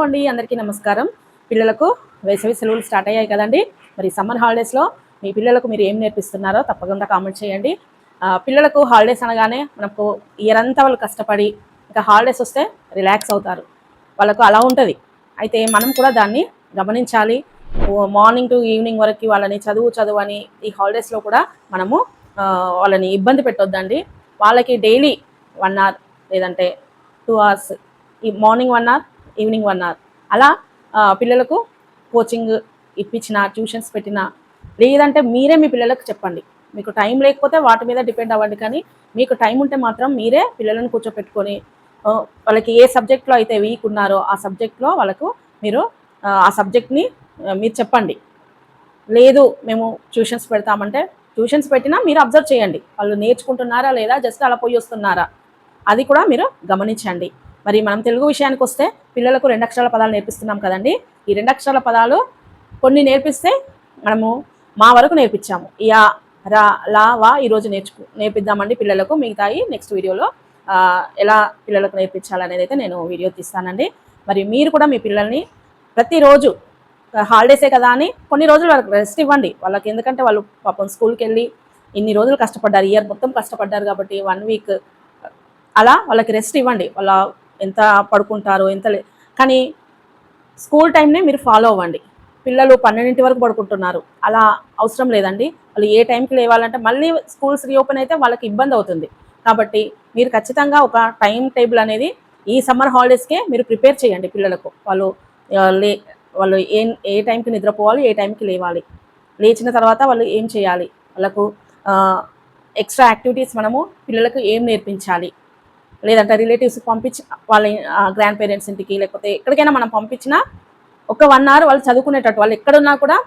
అండి, అందరికీ నమస్కారం. పిల్లలకు వేసవి సెలవులు స్టార్ట్ అయ్యాయి కదండి. మరి సమ్మర్ హాలిడేస్లో మీ పిల్లలకు మీరు ఏం నేర్పిస్తున్నారో తప్పకుండా కామెంట్ చేయండి. పిల్లలకు హాలిడేస్ అనగానే మనకు ఇయర్ అంతా వాళ్ళు కష్టపడి ఇంకా హాలిడేస్ వస్తే రిలాక్స్ అవుతారు, వాళ్ళకు అలా ఉంటుంది. అయితే మనం కూడా దాన్ని గమనించాలి. మార్నింగ్ టు ఈవినింగ్ వరకు వాళ్ళని చదువు అని ఈ హాలిడేస్లో కూడా మనము వాళ్ళని ఇబ్బంది పెట్టొద్దండి. వాళ్ళకి డైలీ 1 hour లేదంటే 2 hours, ఈ మార్నింగ్ 1 hour, ఈవినింగ్ 1 hour అలా పిల్లలకు కోచింగ్ ఇప్పించిన, ట్యూషన్స్ పెట్టిన, లేదంటే మీరే మీ పిల్లలకు చెప్పండి. మీకు టైం లేకపోతే వాటి మీద డిపెండ్ అవ్వండి, కానీ మీకు టైం ఉంటే మాత్రం మీరే పిల్లలను కూర్చోపెట్టుకొని వాళ్ళకి ఏ సబ్జెక్ట్లో అయితే వీక్ ఉన్నారో ఆ సబ్జెక్ట్లో వాళ్ళకు మీరు ఆ సబ్జెక్ట్ని మీరు చెప్పండి. లేదు మేము ట్యూషన్స్ పెడతామంటే ట్యూషన్స్ పెట్టినా మీరు అబ్జర్వ్ చేయండి, వాళ్ళు నేర్చుకుంటున్నారా లేదా, జస్ట్ అలా పోయి వస్తున్నారా, అది కూడా మీరు గమనించండి. మరి మనం తెలుగు విషయానికి వస్తే పిల్లలకు 2 అక్షరాల పదాలు నేర్పిస్తున్నాం కదండి. ఈ 2 అక్షరాల పదాలు కొన్ని నేర్పిస్తే మనము మా వరకు నేర్పించాము. యా, రా, లా, వా ఈరోజు నేర్పిద్దామండి పిల్లలకు. మిగతాయి నెక్స్ట్ వీడియోలో ఎలా పిల్లలకు నేర్పించాలనేది అయితే నేను వీడియో తీస్తానండి. మరి మీరు కూడా మీ పిల్లల్ని ప్రతిరోజు హాలిడేసే కదా అని కొన్ని రోజులు వాళ్ళకి రెస్ట్ ఇవ్వండి. వాళ్ళకి ఎందుకంటే వాళ్ళు పాపం స్కూల్కి వెళ్ళి ఇన్ని రోజులు కష్టపడ్డారు, ఇయర్ మొత్తం కష్టపడ్డారు కాబట్టి 1 week అలా వాళ్ళకి రెస్ట్ ఇవ్వండి. వాళ్ళ ఎంత పడుకుంటారో కానీ స్కూల్ టైంనే మీరు ఫాలో అవ్వండి. పిల్లలు 12 వరకు పడుకుంటున్నారు, అలా అవసరం లేదండి. వాళ్ళు ఏ టైంకి లేవాలంటే మళ్ళీ స్కూల్స్ రీఓపెన్ అయితే వాళ్ళకి ఇబ్బంది అవుతుంది. కాబట్టి మీరు ఖచ్చితంగా ఒక టైం టేబుల్ అనేది ఈ సమ్మర్ హాలిడేస్కే మీరు ప్రిపేర్ చేయండి పిల్లలకు. వాళ్ళు ఏ టైంకి నిద్రపోవాలి, ఏ టైంకి లేవాలి, లేచిన తర్వాత వాళ్ళు ఏం చేయాలి, వాళ్ళకు ఎక్స్ట్రా యాక్టివిటీస్ మనము పిల్లలకు ఏం నేర్పించాలి, లేదంటే రిలేటివ్స్కి పంపించి వాళ్ళ గ్రాండ్ పేరెంట్స్ ఇంటికి లేకపోతే ఎక్కడికైనా మనం పంపించినా ఒక 1 hour వాళ్ళు చదువుకునేటట్టు, వాళ్ళు ఎక్కడున్నా కూడా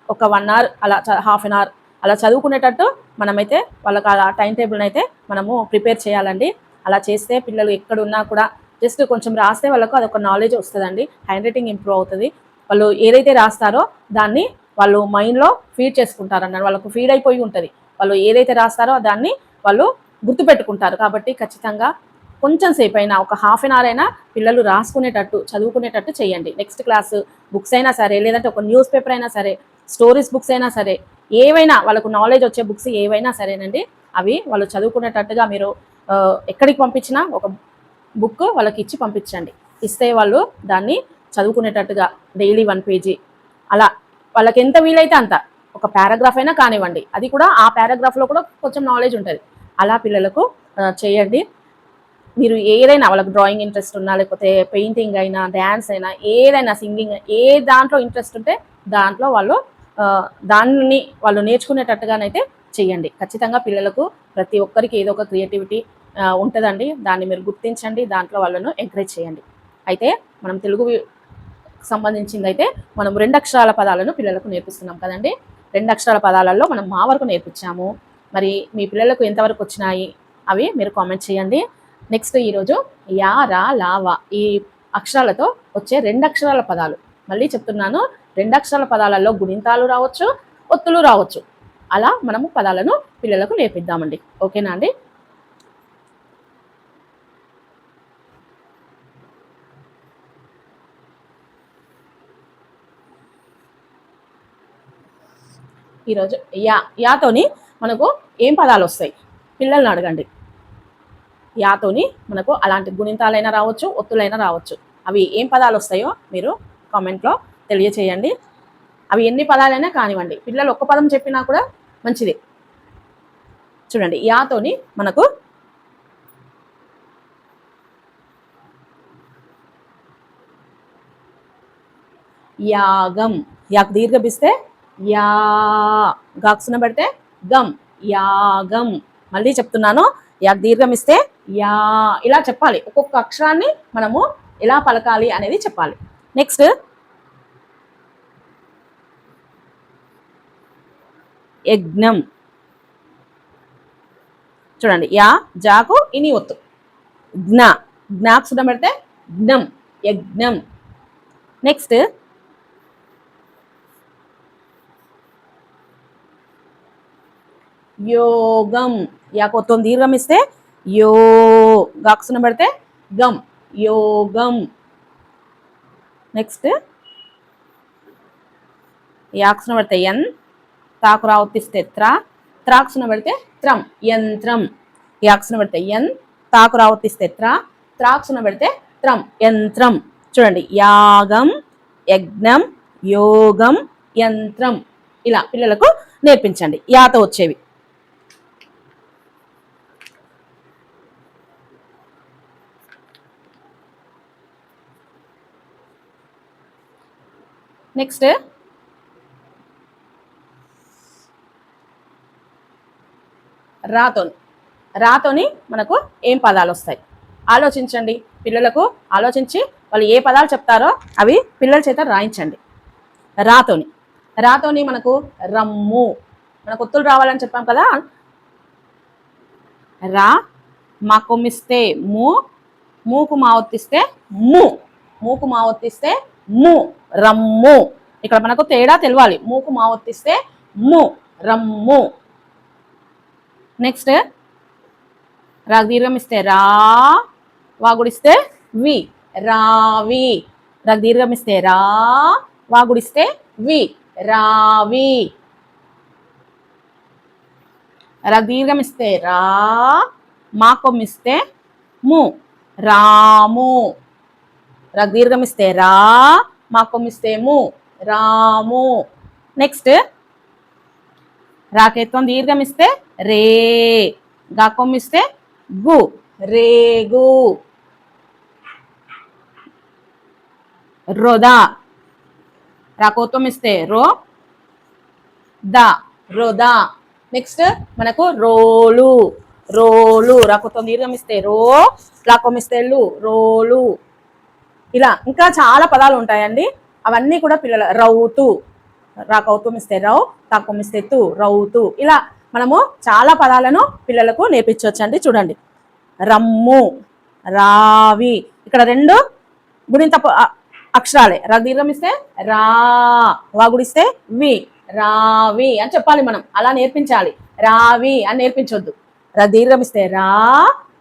ఒక 1 hour అలా హాఫ్ అన్ అవర్ అలా చదువుకునేటట్టు మనమైతే వాళ్ళకి అలా టైం టేబుల్ని అయితే మనము ప్రిపేర్ చేయాలండి. అలా చేస్తే పిల్లలు ఎక్కడున్నా కూడా జస్ట్ కొంచెం రాస్తే వాళ్ళకు అదొక నాలెడ్జ్ వస్తుందండి, హ్యాండ్ రైటింగ్ ఇంప్రూవ్ అవుతుంది. వాళ్ళు ఏదైతే రాస్తారో దాన్ని వాళ్ళు మైండ్లో ఫీడ్ చేసుకుంటారన్నారు, వాళ్ళకు ఫీడ్ అయిపోయి ఉంటుంది. వాళ్ళు ఏదైతే రాస్తారో దాన్ని వాళ్ళు గుర్తుపెట్టుకుంటారు. కాబట్టి ఖచ్చితంగా కొంచెం సేపు అయినా, ఒక హాఫ్ అన్ అవర్ అయినా పిల్లలు రాసుకునేటట్టు, చదువుకునేటట్టు చేయండి. నెక్స్ట్ క్లాస్ బుక్స్ అయినా సరే, లేదంటే ఒక న్యూస్ పేపర్ అయినా సరే, స్టోరీస్ బుక్స్ అయినా సరే, ఏవైనా వాళ్ళకు నాలెడ్జ్ వచ్చే బుక్స్ ఏవైనా సరేనండి, అవి వాళ్ళు చదువుకునేటట్టుగా మీరు ఎక్కడికి పంపించినా ఒక బుక్ వాళ్ళకి ఇచ్చి పంపించండి. ఇస్తే వాళ్ళు దాన్ని చదువుకునేటట్టుగా డైలీ 1 page అలా వాళ్ళకి ఎంత వీలైతే అంత, ఒక పారాగ్రాఫ్ అయినా కానివ్వండి, అది కూడా ఆ పారాగ్రాఫ్లో కూడా కొంచెం నాలెడ్జ్ ఉంటుంది. అలా పిల్లలకు చేయండి. మీరు ఏదైనా వాళ్ళకి డ్రాయింగ్ ఇంట్రెస్ట్ ఉన్నా, లేకపోతే పెయింటింగ్ అయినా, డ్యాన్స్ అయినా, ఏదైనా సింగింగ్, ఏ దాంట్లో ఇంట్రెస్ట్ ఉంటే దాంట్లో దాన్ని వాళ్ళు నేర్చుకునేటట్టుగానైతే చేయండి. ఖచ్చితంగా పిల్లలకు ప్రతి ఒక్కరికి ఏదో ఒక క్రియేటివిటీ ఉంటుందండి, దాన్ని మీరు గుర్తించండి, దాంట్లో వాళ్ళను ఎంకరేజ్ చేయండి. అయితే మనం తెలుగు సంబంధించింది అయితే మనం 2 అక్షరాల పదాలను పిల్లలకు నేర్పిస్తున్నాం కదండి. 2 అక్షరాల పదాలలో మనం మా వరకు నేర్పించాము. మరి మీ పిల్లలకు ఎంతవరకు వచ్చినాయి అవి మీరు కామెంట్ చేయండి. నెక్స్ట్ ఈరోజు యా, రా, లా, వా ఈ అక్షరాలతో వచ్చే 2 అక్షరాల పదాలు మళ్ళీ చెప్తున్నాను. 2 అక్షరాల పదాలలో గుణింతాలు రావచ్చు, ఒత్తులు రావచ్చు. అలా మనము పదాలను పిల్లలకు నేర్పిద్దామండి. ఓకేనా అండి? ఈరోజు యాతోని మనకు ఏం పదాలు వస్తాయి పిల్లల్ని అడగండి. యాతోని మనకు అలాంటి గుణింతాలైనా రావచ్చు, ఒత్తులైనా రావచ్చు. అవి ఏం పదాలు వస్తాయో మీరు కామెంట్లో తెలియచేయండి. అవి ఎన్ని పదాలైనా కానివ్వండి, పిల్లలు ఒక్క పదం చెప్పినా కూడా మంచిది. చూడండి, యాతోని మనకు యాగం, యాకు దీర్ఘపిస్తే యా, గాక్సున పెడితే గం, యాగం. మళ్ళీ చెప్తున్నాను, యాకు దీర్ఘం ఇస్తే యా, ఇలా చెప్పాలి. ఒక్కొక్క అక్షరాన్ని మనము ఎలా పలకాలి అనేది చెప్పాలి. నెక్స్ట్ యజ్ఞం. చూడండి, యా, జాకు ఇని ఒత్తు, జ్ఞాక్సున పెడితే జ్ఞం, యజ్ఞం. నెక్స్ట్ యోగం. యాకొత్తం దీర్ఘం ఇస్తే యో, గాక్సున పెడితే గం, యోగం. నెక్స్ట్ యాక్స్ను పెడితే ఎన్, తాకు రావత్తిస్తే త్రాక్స్ను పెడితే త్రం, యంత్రం. యాక్స్ను పెడితే ఎన్, తాకు రావత్తిస్తే త్రాక్స్ను పెడితే త్రం, యంత్రం. చూడండి, యాగం, యజ్ఞం, యోగం, యంత్రం. ఇలా పిల్లలకు నేర్పించండి యాతో వచ్చేవి. నెక్స్ట్ రాతోని మనకు ఏం పదాలు వస్తాయి ఆలోచించండి. పిల్లలకు ఆలోచించి వాళ్ళు ఏ పదాలు చెప్తారో అవి పిల్లల చేత రాయించండి. రాతోని మనకు రమ్ము, మనకు ఒత్తులు రావాలని చెప్పాం కదా. రా, మా కొమ్మిస్తే మూకు మా ఒత్తిస్తే మూకు మా ఒత్తిస్తే రమ్ము. ఇక్కడ మనకు తేడా తెలవాలి. మూకు మా ఒత్తిస్తే రమ్ము. నెక్స్ట్ దీర్ఘం ఇస్తే రా, వాగుడిస్తే వి, రావి. దీర్ఘం ఇస్తే రా, వాగుడిస్తే వి, రావి. దీర్ఘం ఇస్తే రా, మా కొమ్మిస్తే రాము. దీర్ఘం ఇస్తే రా, మా కొమ్మిస్తే రాము. నెక్స్ట్ రాకేత్వం దీర్ఘం ఇస్తే రే, గా కొమ్మిస్తే రేగు. రోదా, రాకోత్వం ఇస్తే రోదా. నెక్స్ట్ మనకు రోలు, రాకోత్వం దీర్ఘం ఇస్తే లాకొమ్మిస్తే రోలు. ఇలా ఇంకా చాలా పదాలు ఉంటాయండి. అవన్నీ కూడా పిల్లల రౌతు, రాకౌత్వం ఇస్తే తాకొమ్మిస్తే రౌతు. ఇలా మనము చాలా పదాలను పిల్లలకు నేర్పించవచ్చు అండి. చూడండి, రమ్ము, రావి. ఇక్కడ రెండు గుణింత అక్షరాలే. దీర్ఘం ఇస్తే రా, వాగుడిస్తే వి, రావి అని చెప్పాలి. మనం అలా నేర్పించాలి. రావి అని నేర్పించొద్దు. దీర్ఘం ఇస్తే రా,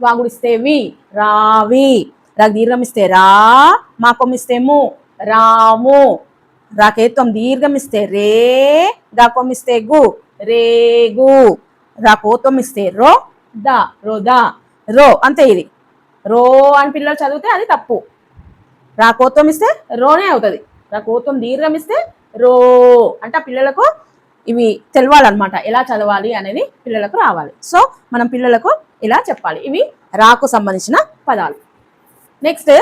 వాగుడిస్తే వి, రావి. దీర్ఘం ఇస్తే రా, మా కొమ్మిస్తే రాము. రాకేత్వం దీర్ఘం ఇస్తే రే, గా కొమ్మిస్తే రేగు. రాకోత్వం ఇస్తే రోదా. అంతే. ఇది రో అని పిల్లలు చదివితే అది తప్పు. రాకోత్వం ఇస్తే రోనే అవుతుంది. రాకోత్వం దీర్ఘం ఇస్తే రో అంటే పిల్లలకు ఇవి తెలవాలన్నమాట. ఎలా చదవాలి అనేది పిల్లలకు రావాలి. సో మనం పిల్లలకు ఇలా చెప్పాలి. ఇవి రాకు సంబంధించిన పదాలు. నెక్స్ట్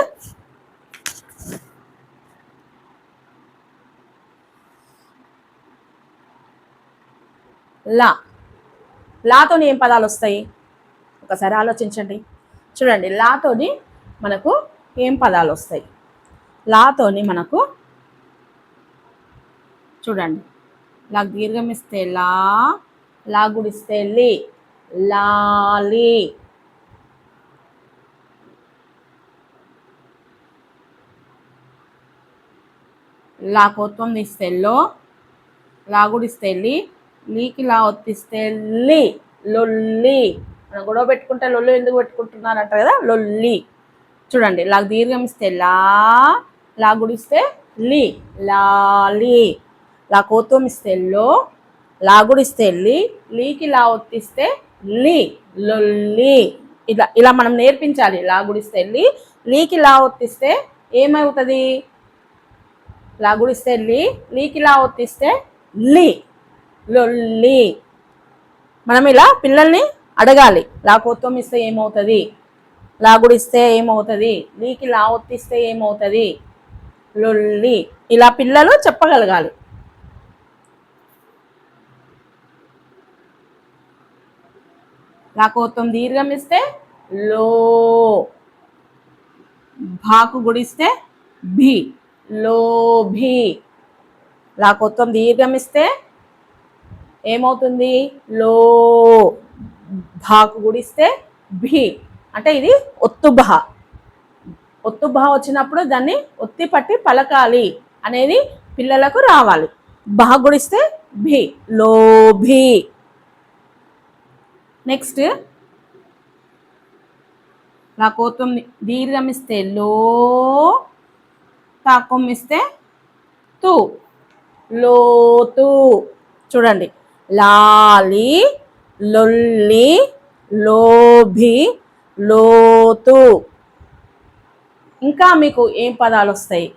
లాతోని ఏం పదాలు వస్తాయి ఒకసారి ఆలోచించండి. చూడండి, లాతోని మనకు ఏం పదాలు వస్తాయి. లాతోని మనకు చూడండి, దీర్ఘం ఇస్తే లాగుడిస్తే లాలి. లాకోత్వం ఇస్తే లాగుడిస్తే లీకి లా ఒత్తిస్తే లొల్లి. మనం గొడవ పెట్టుకుంటే లొల్లి ఎందుకు పెట్టుకుంటున్నారు అంటారు కదా, లొల్లి. చూడండి, దీర్ఘం ఇస్తే లాగుడిస్తే లాలి. లాకోత్వం ఇస్తే లాగుడిస్తే లీకి లా ఒత్తిస్తే లొల్లి. ఇలా మనం నేర్పించాలి. లాగుడిస్తే లీకి లా ఒత్తిస్తే ఏమవుతుంది? లాగుడిస్తే లీకి లా ఒత్తిస్తే లొల్లి. మనం ఇలా పిల్లల్ని అడగాలి. లాకోత్వం ఇస్తే ఏమవుతుంది, లాగుడిస్తే ఏమవుతుంది, లీకి లా ఒత్తిస్తే ఏమవుతుంది, లొల్లి. ఇలా పిల్లలు చెప్పగలగాలి. లాకోత్వం దీర్ఘం ఇస్తే లో, భాకు గుడిస్తే భి, లోభి. లాకోత్వం దీర్ఘం ఇస్తే ఏమవుతుంది? లో, భాకు గుడిస్తే భి. అంటే ఇది ఒత్తుభ. ఒత్తుభ వచ్చినప్పుడు దాన్ని ఒత్తి పట్టి పలకాలి అనేది పిల్లలకు రావాలి. భా గుడిస్తే భి, లోభి. నెక్స్ట్ లాకోత్వం దీర్ఘం ఇస్తే తాకొమ్మిస్తే తు, లోతు. చూడండి, లాలి, లొల్లి, లోభి, లోతు. ఇంకా మీకు ఏం పదాలు వస్తాయి?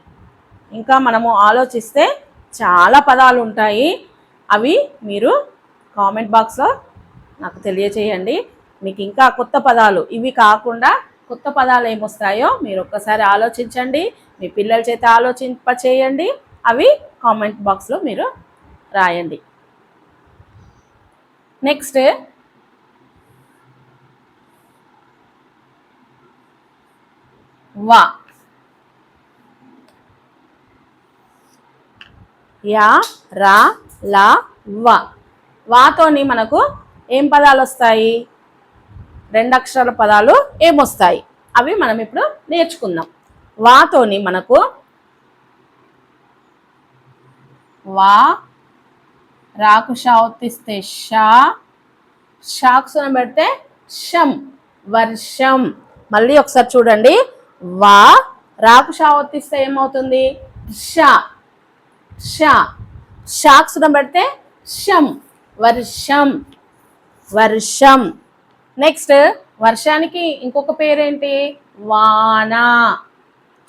ఇంకా మనము ఆలోచిస్తే చాలా పదాలు ఉంటాయి. అవి మీరు కామెంట్ బాక్స్లో నాకు తెలియచేయండి. మీకు ఇంకా కొత్త పదాలు ఇవి కాకుండా కొత్త పదాలు ఏమొస్తాయో మీరు ఒక్కసారి ఆలోచించండి. మీ పిల్లల చేత ఆలోచింపచేయండి. అవి కామెంట్ బాక్స్లో మీరు రాయండి. నెక్స్ట్ వా. యా, రా, లా, వా. వాతోని మనకు ఏం పదాలు వస్తాయి? 2 అక్షరాల పదాలు ఏమొస్తాయి? అవి మనం ఇప్పుడు నేర్చుకుందాం. వాతోని మనకు వా, రాకు షా ఒత్తిస్తే షా, షాకు సున పెడితే షం, వర్షం. మళ్ళీ ఒకసారి చూడండి. వా, రాకు షా ఒత్తిస్తే ఏమవుతుంది? షా, షా. షాకు సున పెడితే షం, వర్షం, వర్షం. నెక్స్ట్ వర్షానికి ఇంకొక పేరేంటి? వాన.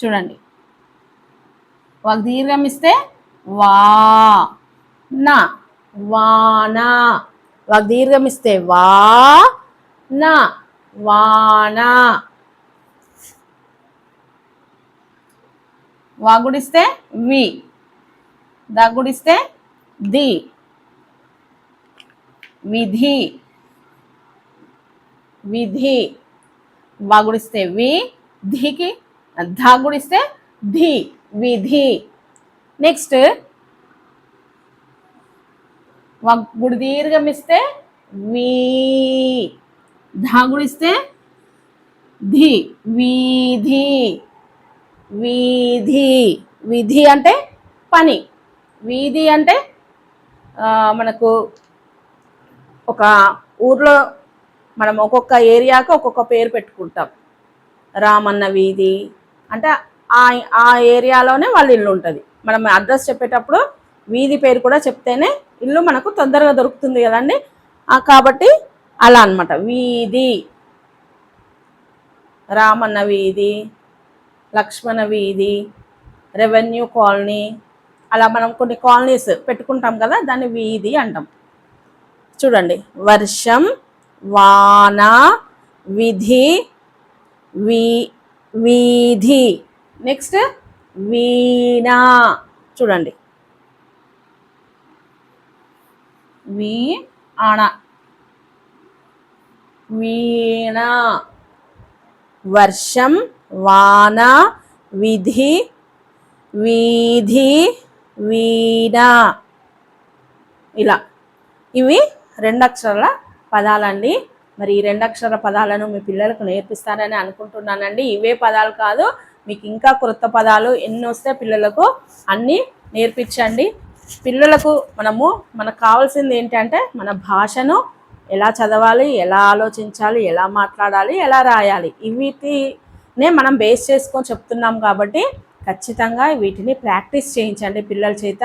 చూడండి, ఒక దీర్ఘం ఇస్తే వా, నా, వాన. ఒక దీర్ఘం ఇస్తే వా, నా, వాన. వాగుడిస్తే వి, దగ్గుడిస్తే ది, విధి, విధి. వాగుడిస్తే వి, ధికి ధాగుడిస్తే ధి, విధి. నెక్స్ట్ గుడి దీర్ఘం ఇస్తే వీ, ధాగుడిస్తే ధి, వీధి, వీధి. విధి అంటే పని, వీధి అంటే మనకు ఒక ఊర్లో మనం ఒక్కొక్క ఏరియాకు ఒక్కొక్క పేరు పెట్టుకుంటాం. రామన్న వీధి అంటే ఆ ఏరియాలోనే వాళ్ళ ఇల్లు ఉంటుంది. మనం అడ్రస్ చెప్పేటప్పుడు వీధి పేరు కూడా చెప్తేనే ఇల్లు మనకు తొందరగా దొరుకుతుంది కదండి. కాబట్టి అలా అన్నమాట. వీధి, రామన్న వీధి, లక్ష్మణ వీధి, రెవెన్యూ కాలనీ, అలా మనం కొన్ని కాలనీస్ పెట్టుకుంటాం కదా, దాన్ని వీధి అంటాం. చూడండి, వర్షం, వాన, విధి, వీధి. నెక్స్ట్ వీణ. చూడండి, వీణ, వీణ. వర్షం, వాన, విధి, వీధి, వీణ. ఇలా ఇవి 2 అక్షరాల పదాలండి. మరి ఈ 2 అక్షరాల పదాలను మీ పిల్లలకు నేర్పిస్తారని అనుకుంటున్నానండి. ఇవే పదాలు కాదు, మీకు ఇంకా కొత్త పదాలు ఎన్ని వస్తే పిల్లలకు అన్నీ నేర్పించండి. పిల్లలకు మనకు కావాల్సింది ఏంటంటే మన భాషను ఎలా చదవాలి, ఎలా ఆలోచించాలి, ఎలా మాట్లాడాలి, ఎలా రాయాలి, వీటినే మనం బేస్ చేసుకొని చెప్తున్నాం. కాబట్టి ఖచ్చితంగా వీటిని ప్రాక్టీస్ చేయించండి పిల్లల చేత.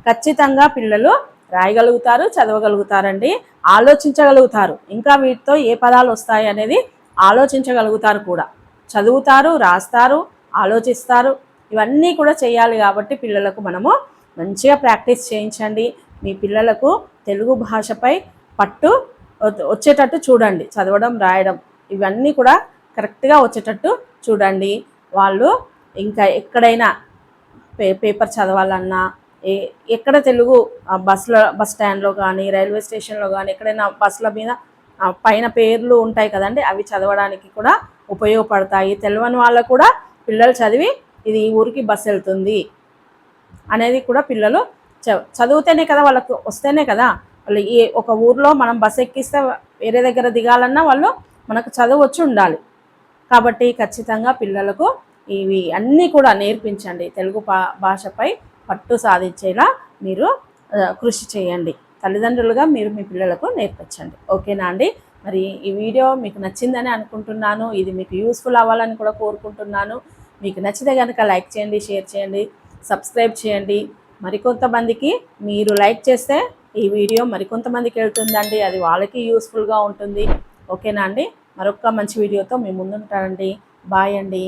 ఖచ్చితంగా పిల్లలు రాయగలుగుతారు, చదవగలుగుతారండి, ఆలోచించగలుగుతారు. ఇంకా వీటితో ఏ పదాలు వస్తాయి అనేది ఆలోచించగలుగుతారు కూడా. చదువుతారు, రాస్తారు, ఆలోచిస్తారు. ఇవన్నీ కూడా చేయాలి. కాబట్టి పిల్లలకు మనము మంచిగా ప్రాక్టీస్ చేయించండి. మీ పిల్లలకు తెలుగు భాషపై పట్టు వచ్చేటట్టు చూడండి. చదవడం, రాయడం ఇవన్నీ కూడా కరెక్ట్గా వచ్చేటట్టు చూడండి. వాళ్ళు ఇంకా ఎక్కడైనా పేపర్ చదవాలన్నా, ఎక్కడ తెలుగు బస్ స్టాండ్లో కానీ, రైల్వే స్టేషన్లో కానీ, ఎక్కడైనా బస్సుల మీద పైన పేర్లు ఉంటాయి కదండి, అవి చదవడానికి కూడా ఉపయోగపడతాయి. తెలియని వాళ్ళకు కూడా పిల్లలు చదివి ఇది ఈ ఊరికి బస్సు వెళ్తుంది అనేది కూడా పిల్లలు చదివితేనే కదా, వాళ్ళకు వస్తేనే కదా. వాళ్ళు ఒక ఊర్లో మనం బస్సు ఎక్కిస్తే వేరే దగ్గర దిగాలన్నా వాళ్ళు మనకు చదువు వచ్చి ఉండాలి. కాబట్టి ఖచ్చితంగా పిల్లలకు ఇవి అన్నీ కూడా నేర్పించండి. తెలుగు భాషపై పట్టు సాధించేలా మీరు కృషి చేయండి. తల్లిదండ్రులుగా మీరు మీ పిల్లలకు నేర్పించండి. ఓకేనా అండి? మరి ఈ వీడియో మీకు నచ్చిందని అనుకుంటున్నాను. ఇది మీకు యూస్ఫుల్ అవ్వాలని కూడా కోరుకుంటున్నాను. మీకు నచ్చితే కనుక లైక్ చేయండి, షేర్ చేయండి, సబ్స్క్రైబ్ చేయండి. మరికొంతమందికి మీరు లైక్ చేస్తే ఈ వీడియో మరికొంతమందికి వెళ్తుందండి, అది వాళ్ళకి యూస్ఫుల్గా ఉంటుంది. ఓకేనా అండి? మరొక మంచి వీడియోతో మీ ముందుంటానండి. బాయ్ అండి.